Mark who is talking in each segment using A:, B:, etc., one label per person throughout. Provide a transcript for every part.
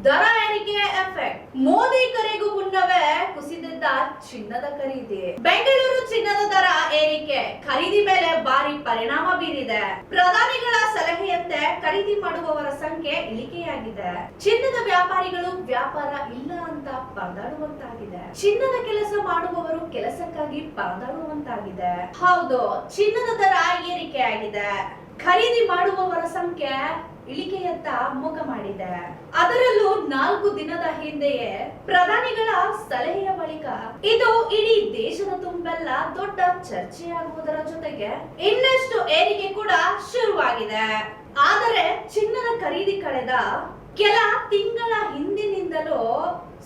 A: ದರ ಏರಿಕೆ ಎಫೆಕ್ಟ್. ಮೋದಿ ಕರೆಗೂ ಮುನ್ನವೇ ಕುಸಿದಿದ್ದ ಚಿನ್ನದ ಖರೀದಿ. ಬೆಂಗಳೂರು ಚಿನ್ನದ ದರ ಏರಿಕೆ ಖರೀದಿ ಮೇಲೆ ಭಾರಿ ಪರಿಣಾಮ ಬೀರಿದೆ. ಪ್ರಧಾನಿಗಳ ಸಲಹೆಯಂತೆ ಖರೀದಿ ಮಾಡುವವರ ಸಂಖ್ಯೆ ಇಳಿಕೆಯಾಗಿದೆ. ಚಿನ್ನದ ವ್ಯಾಪಾರಿಗಳು ವ್ಯಾಪಾರ ಇಲ್ಲ ಅಂತ ಪರದಾಡುವಂತಾಗಿದೆ. ಚಿನ್ನದ ಕೆಲಸ ಮಾಡುವವರು ಕೆಲಸಕ್ಕಾಗಿ ಪರದಾಡುವಂತಾಗಿದೆ. ಹೌದು, ಚಿನ್ನದ ದರ ಏರಿಕೆಯಾಗಿದೆ. ಖರೀದಿ ಮಾಡುವವರ ಸಂಖ್ಯೆ ಇಳಿಕೆಯತ್ತ ಮುಖ ಮಾಡಿದೆ. ಅದರಲ್ಲೂ 4 ದಿನದ ಹಿಂದೆಯೇ ಪ್ರಧಾನಿಗಳ ಸಲಹೆಯ ಬಳಿಕ ಇದು ಇಡೀ ದೇಶದ ತುಂಬೆಲ್ಲ ದೊಡ್ಡ ಚರ್ಚೆಯಾಗುವುದರ ಜೊತೆಗೆ ಇನ್ನಷ್ಟು ಏರಿಕೆ ಕೂಡ ಶುರುವಾಗಿದೆ. ಆದರೆ ಚಿನ್ನದ ಖರೀದಿ ಕಳೆದ ಕೆಲ ತಿಂಗಳ ಹಿಂದಿನಿಂದಲೂ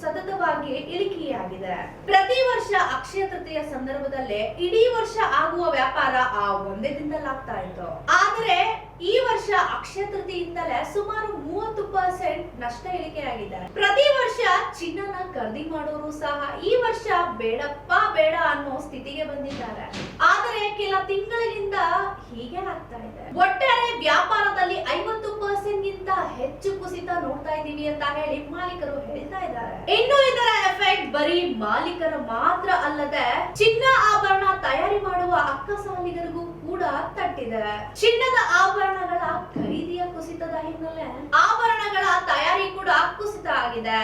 A: ಸತತವಾಗಿ ಇಳಿಕೆಯಾಗಿದೆ. ಪ್ರತಿ ವರ್ಷ ಅಕ್ಷಯ ತೃತೀಯ ಸಂದರ್ಭದಲ್ಲೇ ಇಡೀ ವರ್ಷ ಆಗುವ ವ್ಯಾಪಾರ ಆ ಒಂದೇ ದಿನದಲ್ಲಾಗ್ತಾ ಇತ್ತು. ಆದರೆ ಈ ವರ್ಷ ಅಕ್ಷಯ ತೃತೀಯಿಂದಲೇ ಸುಮಾರು 30% ನಷ್ಟ ಇಳಿಕೆಯಾಗಿದೆ. ಪ್ರತಿ ವರ್ಷ ಚಿನ್ನನ ಖರೀದಿ ಮಾಡೋರು ಸಹ ಈ ವರ್ಷ ಬೇಡಪ್ಪ ಬೇಡ ಅನ್ನೋ ಸ್ಥಿತಿಗೆ ಬಂದಿದ್ದಾರೆ. ಆದರೆ ಕೆಲ ತಿಂಗಳಿಂದ ಹೀಗೆ ಆಗ್ತಾ ಇದೆ. ಒಟ್ಟಾರೆ ವ್ಯಾಪಾರದಲ್ಲಿ 50% ಗಿಂತ ಹೆಚ್ಚು ಕುಸಿತ ನೋಡ್ತಾ ಇದೀವಿ ಅಂತ ಹೇಳಿ ಮಾಲೀಕರು ಹೇಳ್ತಾ ಇದ್ದಾರೆ. ಇನ್ನು ಇದರ ಎಫೆಕ್ಟ್ ಬರೀ ಮಾಲೀಕರ ಮಾತ್ರ ಅಲ್ಲದೆ ಚಿನ್ನ ಆಭರಣ ತಯಾರಿ ಮಾಡುವ ಅಕ್ಕಸಾಲಿಗರಿಗೂ ಕೂಡ ತಟ್ಟಿದೆ. ಚಿನ್ನದ ಆಭರಣಗಳ ಖರೀದಿಯ ಕುಸಿತದ ಹಿನ್ನೆಲೆ ಆಭರಣಗಳ ತಯಾರಿ ಕೂಡ ಕುಸಿತ ಆಗಿದೆ.